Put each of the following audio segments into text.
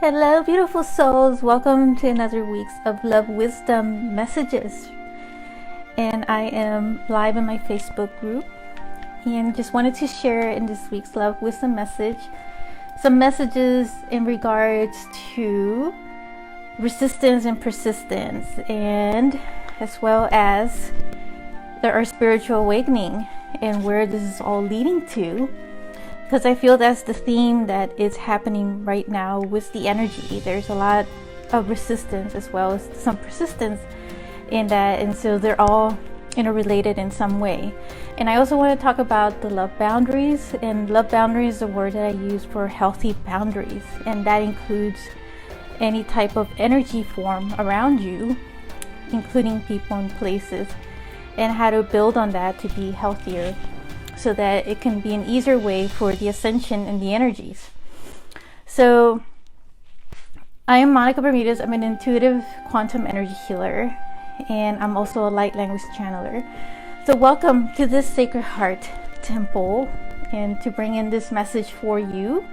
Hello, beautiful souls. Welcome to another week's of Love Wisdom Messages. And I am live in my Facebook group and just wanted to share in this week's Love Wisdom message some messages in regards to resistance and persistence, and as well as our spiritual awakening and where this is all leading to. Because I feel that's the theme that is happening right now with the energy. There's a lot of resistance as well as some persistence in that, and so they're all interrelated in some way. And I also want to talk about the love boundaries, and love boundaries is a word that I use for healthy boundaries, and that includes any type of energy form around you, including people and places, and how to build on that to be healthier, so that it can be an easier way for the ascension and the energies. So I am Monica Bermudez. I'm an intuitive quantum energy healer, and I'm also a light language channeler. So welcome to this Sacred Heart Temple, and to bring in this message for you,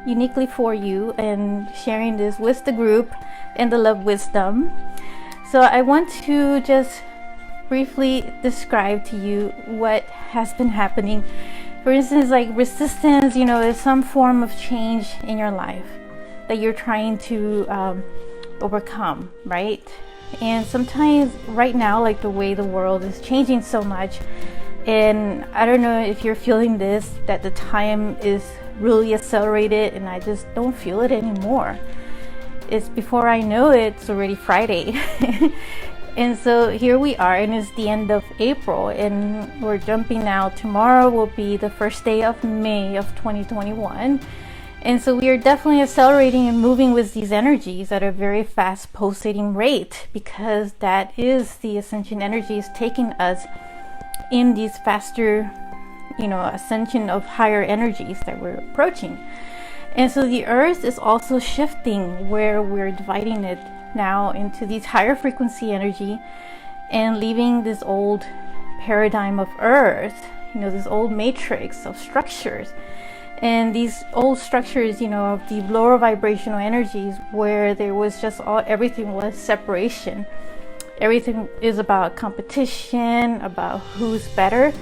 uniquely for you, and sharing this with the group and the love wisdom. So I want to just briefly describe to you what has been happening. For instance, like resistance, is some form of change in your life that you're trying to overcome, right? And sometimes right now, like the way the world is changing so much, and I don't know if you're feeling this, that the time is really accelerated and I just don't feel it anymore. It's before I know it, it's already Friday. And so here we are, and it's the end of April, and we're jumping now. Tomorrow will be the first day of May of 2021. And so we are definitely accelerating and moving with these energies at a very fast pulsating rate, because that is the Ascension energy is taking us in these faster, ascension of higher energies that we're approaching. And so the earth is also shifting, where we're dividing it now into these higher frequency energy and leaving this old paradigm of earth, this old matrix of structures, and these old structures, of the lower vibrational energies, where there was just everything was separation. Everything is about competition, about who's better.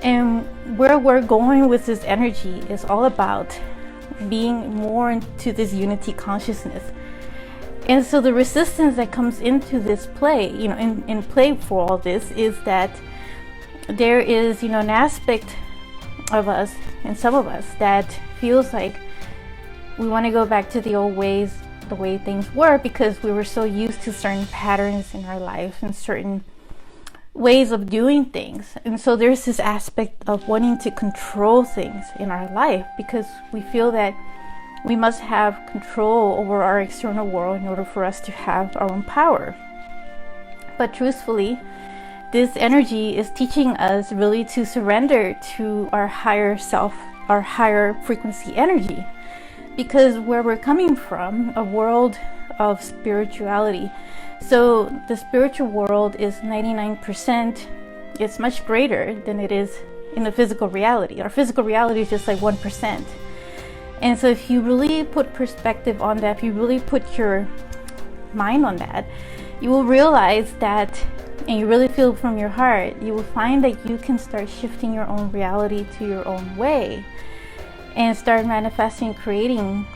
And where we're going with this energy is all about being more into this unity consciousness. And so the resistance that comes into this play, in play for all this, is that there is, an aspect of us, and some of us, that feels like we want to go back to the old ways, the way things were, because we were so used to certain patterns in our life and certain ways of doing things. And so there's this aspect of wanting to control things in our life, because we feel that we must have control over our external world in order for us to have our own power. But truthfully, this energy is teaching us really to surrender to our higher self, our higher frequency energy, because where we're coming from, a world of spirituality. So the spiritual world is 99%. It's much greater than it is in the physical reality. Our physical reality is just like 1%. And so if you really put perspective on that, if you really put your mind on that, you will realize that, and you really feel from your heart, you will find that you can start shifting your own reality to your own way, and start manifesting, creating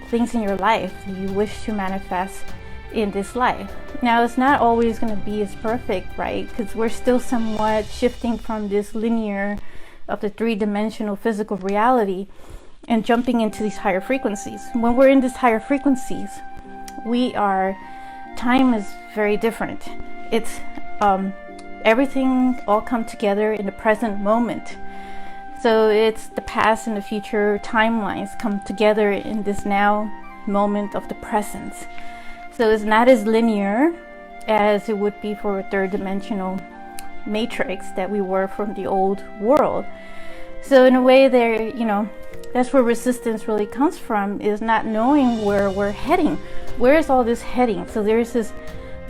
things in your life that you wish to manifest in this life. Now, it's not always going to be as perfect, right? Because we're still somewhat shifting from this linear of the three-dimensional physical reality and jumping into these higher frequencies. When we're in these higher frequencies, time is very different. It's everything all come together in the present moment. So it's the past and the future timelines come together in this now moment of the present. So it's not as linear as it would be for a third dimensional matrix that we were from the old world. So in a way there, that's where resistance really comes from, is not knowing where we're heading. Where is all this heading? So there's this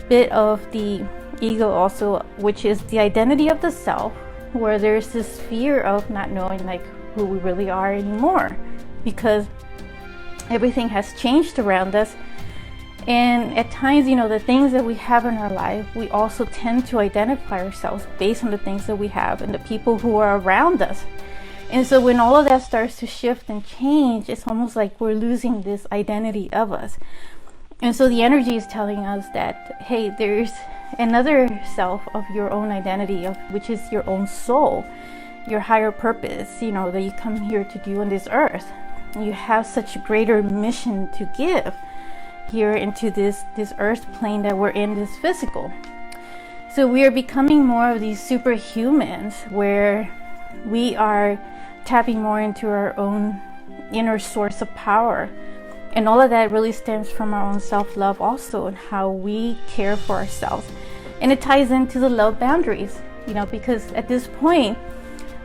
bit of the ego also, which is the identity of the self, where there's this fear of not knowing like who we really are anymore, because everything has changed around us And at times, the things that we have in our life, we also tend to identify ourselves based on the things that we have and the people who are around us. And so when all of that starts to shift and change, it's almost like we're losing this identity of us. And so the energy is telling us that, hey, there's another self of your own identity, which is your own soul, your higher purpose, that you come here to do on this earth. You have such a greater mission to give here into this earth plane that we're in, this physical. So we are becoming more of these superhumans where we are tapping more into our own inner source of power. And all of that really stems from our own self-love also, and how we care for ourselves. And it ties into the love boundaries, because at this point,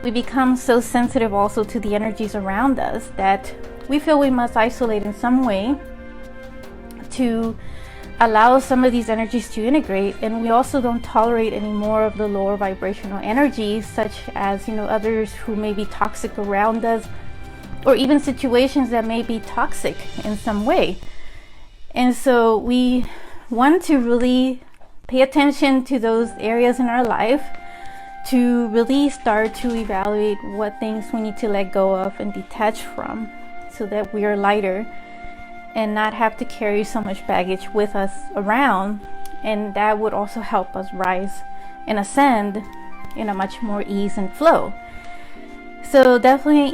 we become so sensitive also to the energies around us that we feel we must isolate in some way to allow some of these energies to integrate. And we also don't tolerate any more of the lower vibrational energies, such as, others who may be toxic around us, or even situations that may be toxic in some way. And so we want to really pay attention to those areas in our life to really start to evaluate what things we need to let go of and detach from, so that we are lighter and not have to carry so much baggage with us around. And that would also help us rise and ascend in a much more ease and flow. So definitely,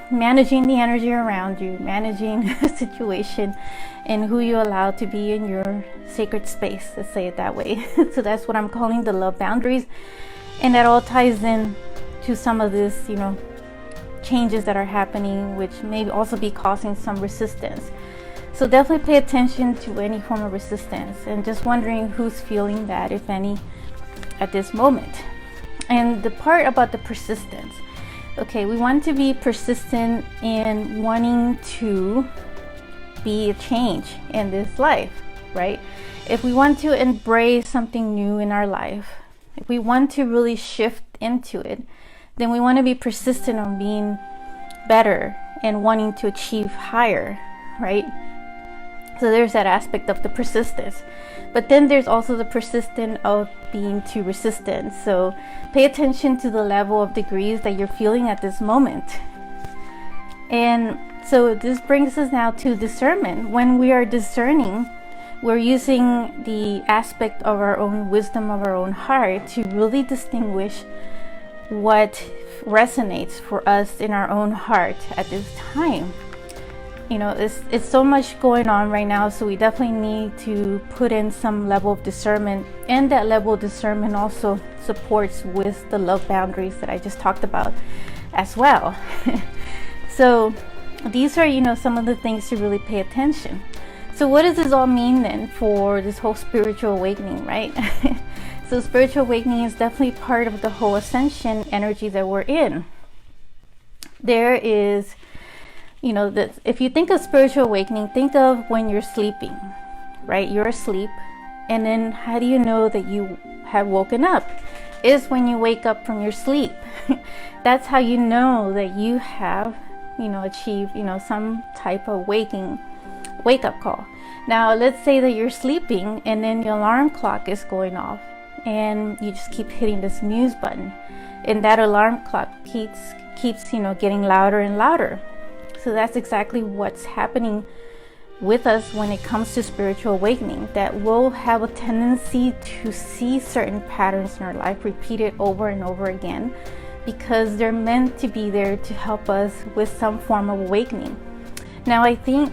managing the energy around you, managing the situation, and who you allow to be in your sacred space, let's say it that way. So that's what I'm calling the love boundaries. And that all ties in to some of this, changes that are happening, which may also be causing some resistance. So definitely pay attention to any form of resistance, and just wondering who's feeling that, if any, at this moment. And the part about the persistence. Okay, we want to be persistent in wanting to be a change in this life, right? If we want to embrace something new in our life, if we want to really shift into it, then we want to be persistent on being better and wanting to achieve higher, right? So there's that aspect of the persistence. But then there's also the persistence of being too resistant. So pay attention to the level of degrees that you're feeling at this moment. And so this brings us now to discernment. When we are discerning, we're using the aspect of our own wisdom, of our own heart, to really distinguish what resonates for us in our own heart at this time. It's so much going on right now, so we definitely need to put in some level of discernment, and that level of discernment also supports with the love boundaries that I just talked about as well. So these are, some of the things to really pay attention. So what does this all mean then for this whole spiritual awakening, right? So spiritual awakening is definitely part of the whole ascension energy that we're in. There is, if you think of spiritual awakening, think of when you're sleeping, right? You're asleep, and then how do you know that you have woken up? Is when you wake up from your sleep. That's how you know that you have, achieved, some type of wake up call. Now, let's say that you're sleeping and then your alarm clock is going off, and you just keep hitting the snooze button, and that alarm clock keeps getting louder and louder. So that's exactly what's happening with us when it comes to spiritual awakening, that we'll have a tendency to see certain patterns in our life repeated over and over again, because they're meant to be there to help us with some form of awakening. Now, I feel,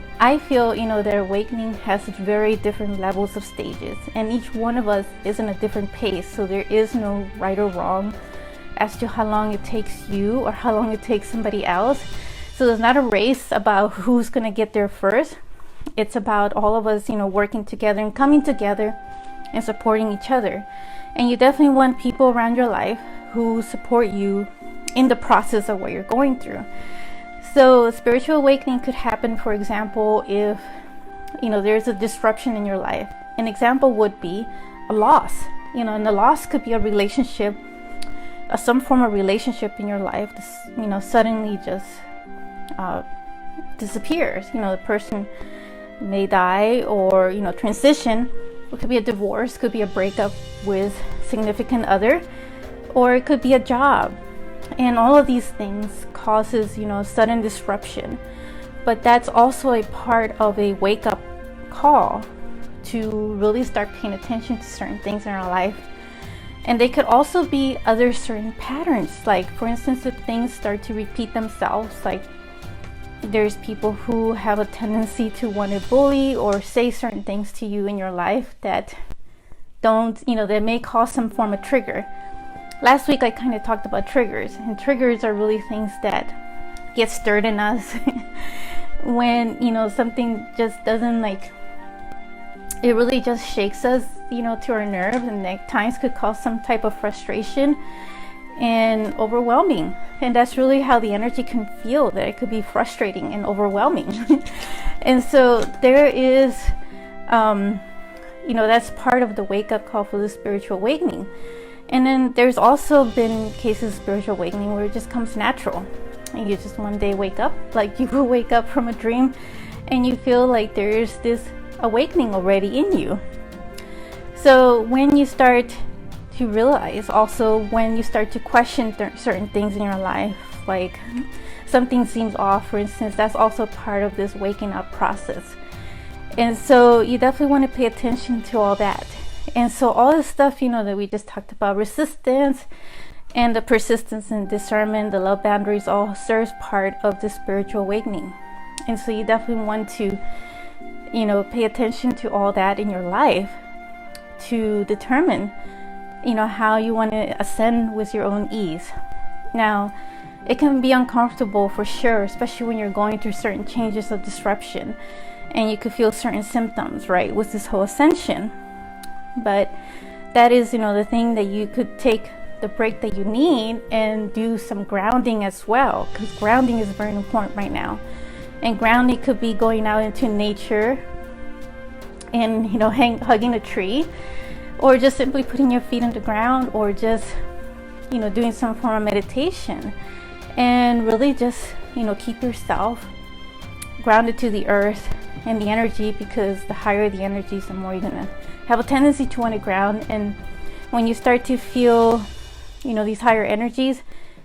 that awakening has very different levels of stages, and each one of us is in a different pace. So there is no right or wrong as to how long it takes you or how long it takes somebody else. So there's not a race about who's going to get there first. It's about all of us, working together and coming together and supporting each other. And you definitely want people around your life who support you in the process of what you're going through. So spiritual awakening could happen, for example, if, there's a disruption in your life. An example would be a loss, and the loss could be a relationship, some form of relationship in your life, suddenly just disappears. The person may die or, transition. It could be a divorce, could be a breakup with significant other, or it could be a job. And all of these things causes, sudden disruption. But that's also a part of a wake-up call to really start paying attention to certain things in our life. And they could also be other certain patterns. Like, for instance, if things start to repeat themselves, like there's people who have a tendency to want to bully or say certain things to you in your life that that may cause some form of trigger. Last week I kind of talked about triggers, and triggers are really things that get stirred in us when, something just doesn't it really just shakes us, to our nerves, and at times could cause some type of frustration and overwhelming. And that's really how the energy can feel, that it could be frustrating and overwhelming. And so there is, that's part of the wake-up call for the spiritual awakening. And then there's also been cases of spiritual awakening where it just comes natural. And you just one day wake up, like you will wake up from a dream and you feel like there's this awakening already in you. So when you start to realize, also when you start to question certain things in your life, like something seems off, for instance, that's also part of this waking up process. And so you definitely want to pay attention to all that. And so all this stuff, that we just talked about, resistance and the persistence and discernment, the love boundaries, all serves part of the spiritual awakening. And so you definitely want to, pay attention to all that in your life to determine, how you want to ascend with your own ease. Now, it can be uncomfortable for sure, especially when you're going through certain changes of disruption and you could feel certain symptoms, right, with this whole ascension. But that is, the thing that you could take the break that you need and do some grounding as well, because grounding is very important right now. And grounding could be going out into nature and, hugging a tree, or just simply putting your feet on the ground, or just, doing some form of meditation, and really just, keep yourself grounded to the earth and the energy, because the higher the energies, the more you're gonna have a tendency to want to ground. And when you start to feel, these higher energies,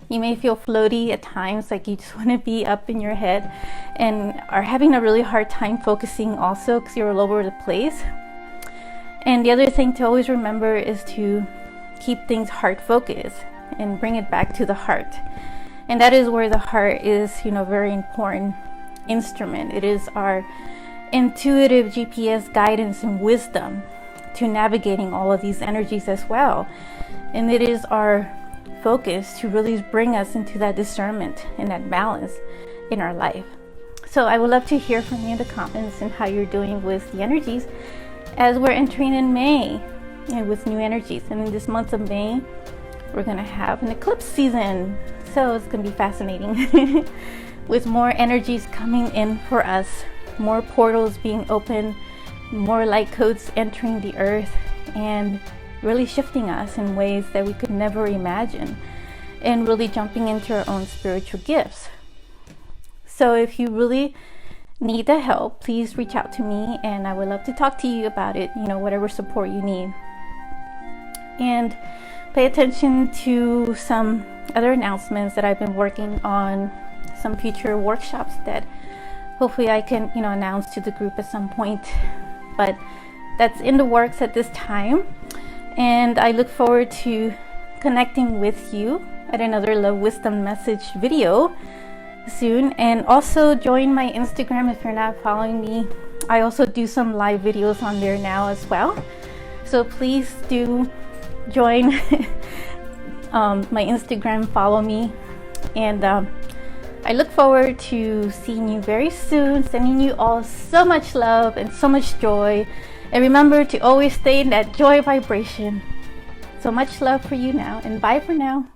you may feel floaty at times, like you just want to be up in your head and are having a really hard time focusing also because you're all over the place. And the other thing to always remember is to keep things heart focused and bring it back to the heart. And that is where the heart is, very important instrument. It is our intuitive GPS guidance and wisdom to navigating all of these energies as well. And it is our focus to really bring us into that discernment and that balance in our life. So I would love to hear from you in the comments and how you're doing with the energies as we're entering in May and with new energies. And in this month of May, we're going to have an eclipse season. So it's going to be fascinating with more energies coming in for us, more portals being open, more light codes entering the earth, and really shifting us in ways that we could never imagine, and really jumping into our own spiritual gifts. So if you really need the help, please reach out to me and I would love to talk to you about it, whatever support you need. And pay attention to some other announcements that I've been working on, some future workshops that hopefully I can, announce to the group at some point. But that's in the works at this time. And I look forward to connecting with you at another Love Wisdom Message video soon. And also join my Instagram if you're not following me. I also do some live videos on there now as well. So please do join my Instagram, follow me. And I look forward to seeing you very soon, sending you all so much love and so much joy. And remember to always stay in that joy vibration. So much love for you now, and bye for now.